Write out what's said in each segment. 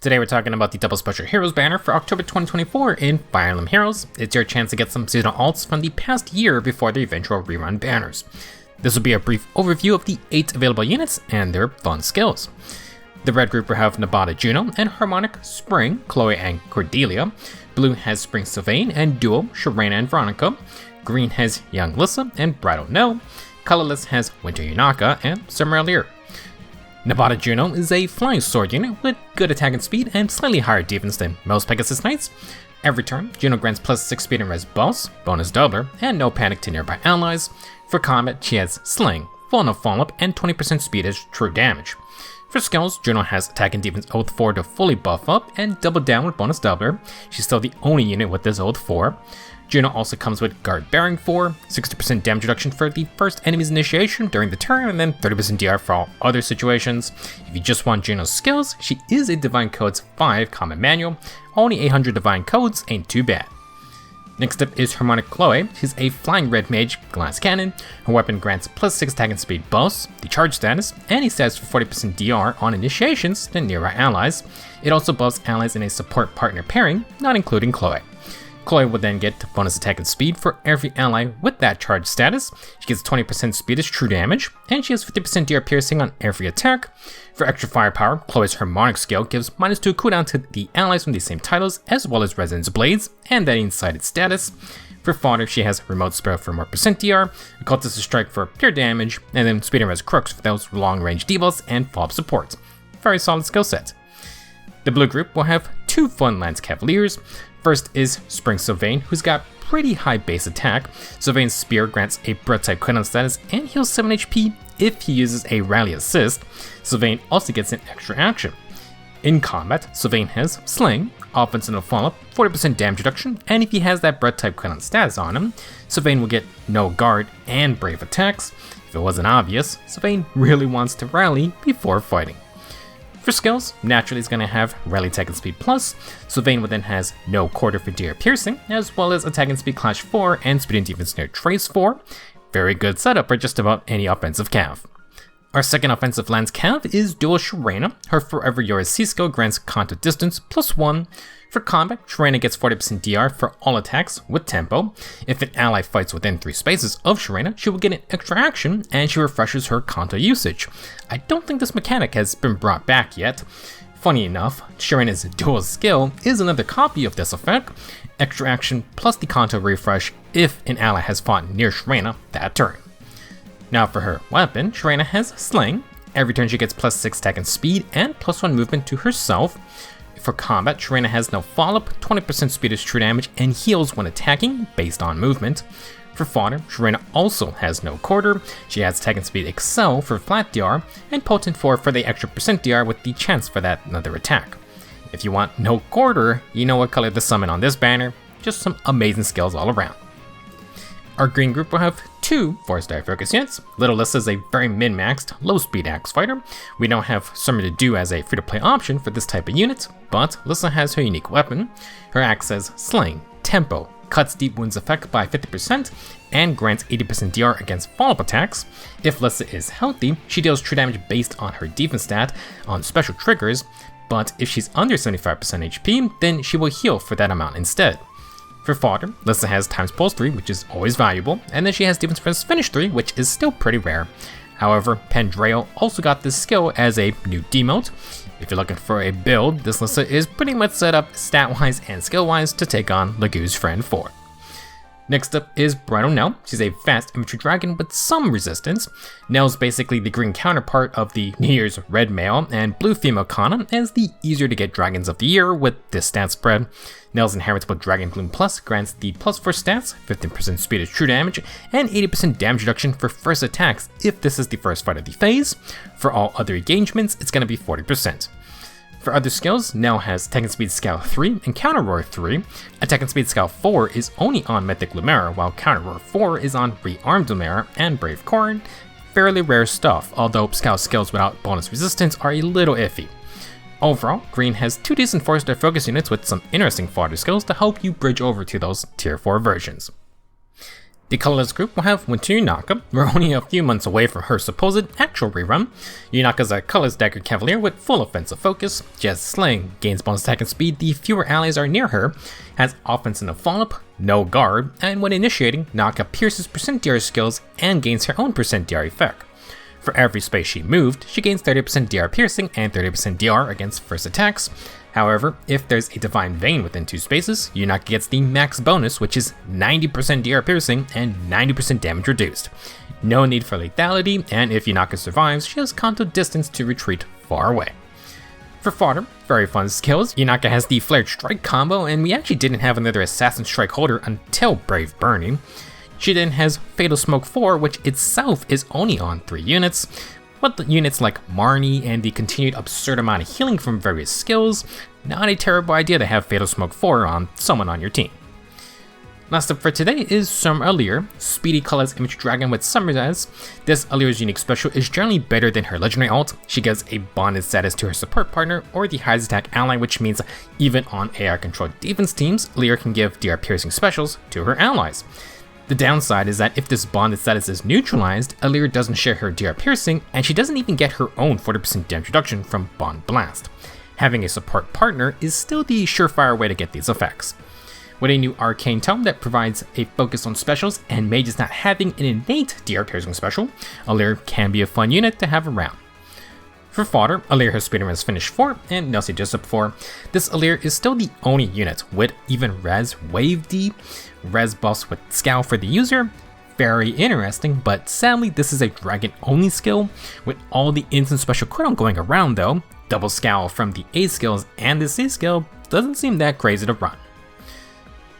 Today we're talking about the Double Special Heroes banner for October 2024 in Fire Emblem Heroes. It's your chance to get some seasonal alts from the past year before the eventual rerun banners. This will be a brief overview of the 8 available units and their fun skills. The red group will have Nabata Juno and Harmonic Spring, Chloe and Cordelia. Blue has Spring Sylvain and Duo, Sharena and Veronica. Green has Young Lissa and Bridal Nell. Colorless has Winter Yaka and Summer Alear. Nabata Juno is a flying sword unit with good attack and speed and slightly higher defense than most Pegasus Knights. Every turn, Juno grants plus 6 speed and res boss, bonus doubler, and no panic to nearby allies. For combat, she has Sling, full no follow-up, and 20% speed as true damage. For skills, Juno has attack and defense Oath 4 to fully buff up and double down with bonus doubler. She's still the only unit with this Oath 4. Juno also comes with Guard Bearing 4, 60% damage reduction for the first enemy's initiation during the turn, and then 30% DR for all other situations. If you just want Juno's skills, she is a Divine Codes 5 Common Manual. Only 800 Divine Codes ain't too bad. Next up is Harmonic Chloe. She's a flying red mage, glass cannon. Her weapon grants plus 6 attack and speed buffs, the charge status, and he stats for 40% DR on initiations to nearby allies. It also buffs allies in a support partner pairing, not including Chloe. Chloe will then get bonus attack and speed for every ally with that charge status. She gets 20% speed as true damage, and she has 50% DR piercing on every attack. For extra firepower, Chloe's Harmonic skill gives -2 cooldown to the allies from the same titles, as well as Resonance Blades, and that Insighted status. For fodder, she has Remote Spell for more % DR, Occultist Strike for pure damage, and then Speed and Res Crooks for those long range debuffs and follow-up support. Very solid skill set. The blue group will have 2 fun Lance Cavaliers. First is Spring Sylvain, who's got pretty high base attack. Sylvain's spear grants a breath type cooldown status and heals 7 HP if he uses a rally assist. Sylvain also gets an extra action. In combat, Sylvain has Sling, offense and a follow-up, 40% damage reduction, and if he has that breath type cooldown status on him, Sylvain will get no guard and brave attacks. If it wasn't obvious, Sylvain really wants to rally before fighting. For skills, naturally is going to have Rally Attack and Speed Plus. Sylvain then has no quarter for DR Piercing, as well as Attack and Speed Clash 4 and Speed and Defense Near Trace 4. Very good setup for just about any offensive cav. Our second offensive Lance Cav is Dual Sharena. Her Forever Yours C skill grants Contact Distance +1. For combat, Sharena gets 40% DR for all attacks with tempo. If an ally fights within 3 spaces of Sharena, she will get an extra action and she refreshes her Kanto usage. I don't think this mechanic has been brought back yet. Funny enough, Sharena's dual skill is another copy of this effect. Extra action plus the Kanto refresh if an ally has fought near Sharena that turn. Now for her weapon, Sharena has Sling. Every turn she gets plus 6 attack and speed and +1 movement to herself. For combat, Sharena has no follow-up, 20% speed is true damage, and heals when attacking based on movement. For fodder, Sharena also has no quarter. She has attack and speed excel for flat DR, and potent 4 for the extra % DR with the chance for that another attack. If you want no quarter, you know what color to summon on this banner. Just some amazing skills all around. Our green group will have 2 4-star focus units. Little Lissa is a very min-maxed, low-speed axe fighter. We don't have Summer to Do as a free-to-play option for this type of unit, but Lissa has her unique weapon. Her axe has Sling, Tempo, cuts deep wounds effect by 50%, and grants 80% DR against follow-up attacks. If Lissa is healthy, she deals true damage based on her defense stat on special triggers, but if she's under 75% HP, then she will heal for that amount instead. For fodder, Lissa has Times Pulse 3, which is always valuable, and then she has Defense Press Finish 3, which is still pretty rare. However, Pandrail also got this skill as a new demote. If you're looking for a build, this Lissa is pretty much set up stat-wise and skill-wise to take on Lagu's Friend 4. Next up is Bridal Nell. She's a fast infantry dragon with some resistance. Nell's basically the green counterpart of the New Year's red male and blue female Kana as the easier to get dragons of the year with this stat spread. Nell's inheritable Dragon Bloom Plus grants the +4 stats, 15% speed as true damage, and 80% damage reduction for first attacks if this is the first fight of the phase. For all other engagements, it's going to be 40%. For other skills, Nell has Attack and Speed Scale 3 and Counter Roar 3. Attack and Speed Scale 4 is only on Mythic Lumera, while Counter Roar 4 is on Rearmed Lumera and Brave Corn. Fairly rare stuff, although Scout skills without bonus resistance are a little iffy. Overall, Green has 2 decent 4-star focus units with some interesting fodder skills to help you bridge over to those tier 4 versions. The colorless group will have Winter Yaka. We're only a few months away from her supposed actual rerun. Yunaka's a colorless dagger cavalier with full offensive focus. She has sling, gains bonus attack and speed the fewer allies are near her, has offense in the follow-up, no guard, and when initiating, Naka pierces %DR skills and gains her own %DR effect. For every space she moved, she gains 30% DR piercing and 30% DR against first attacks. However, if there's a Divine Vein within 2 spaces, Yunaka gets the max bonus, which is 90% DR piercing and 90% damage reduced. No need for lethality, and if Yunaka survives, she has Kanto distance to retreat far away. For fodder, very fun skills, Yunaka has the Flared Strike combo, and we actually didn't have another Assassin Strike holder until Brave Burning. She then has Fatal Smoke 4, which itself is only on 3 units, but the units like Marnie and the continued absurd amount of healing from various skills, not a terrible idea to have Fatal Smoke 4 on someone on your team. Last up for today is some Alear, speedy colorless image dragon with Summer's Eyes. This Alear's unique special is generally better than her legendary ult. She gives a bonded status to her support partner or the highest attack ally, which means even on AI controlled defense teams, Alear can give DR piercing specials to her allies. The downside is that if this bonded status is neutralized, Alear doesn't share her DR piercing, and she doesn't even get her own 40% damage reduction from Bond Blast. Having a support partner is still the surefire way to get these effects. With a new Arcane Tome that provides a focus on specials and mages not having an innate DR piercing special, Alear can be a fun unit to have around. For fodder, Alear has Speedrun's Finish 4 and Nelsie Jessup 4. This Alear is still the only unit with even Res Wave D, Res buffs with Scowl for the user. Very interesting, but sadly this is a dragon only skill. With all the instant special cooldown going around though, double Scowl from the A skills and the C skill doesn't seem that crazy to run.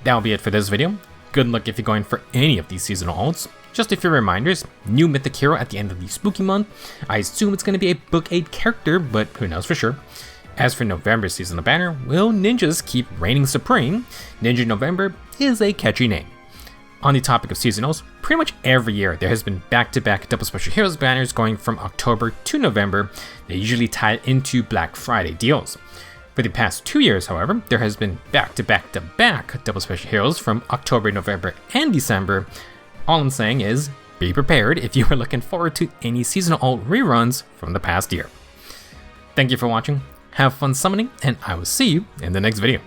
That'll be it for this video. Good luck if you're going for any of these seasonal ults. Just a few reminders, new mythic hero at the end of the spooky month. I assume it's going to be a book 8 character, but who knows for sure. As for November's seasonal banner, will ninjas keep reigning supreme? Ninja November is a catchy name. On the topic of seasonals, pretty much every year there has been back-to-back double special heroes banners going from October to November. They usually tie into Black Friday deals. For the past 2 years, however, there has been back-to-back-to-back double special heroes from October, November, and December. All I'm saying is, be prepared if you are looking forward to any seasonal alt reruns from the past year. Thank you for watching, have fun summoning, and I will see you in the next video.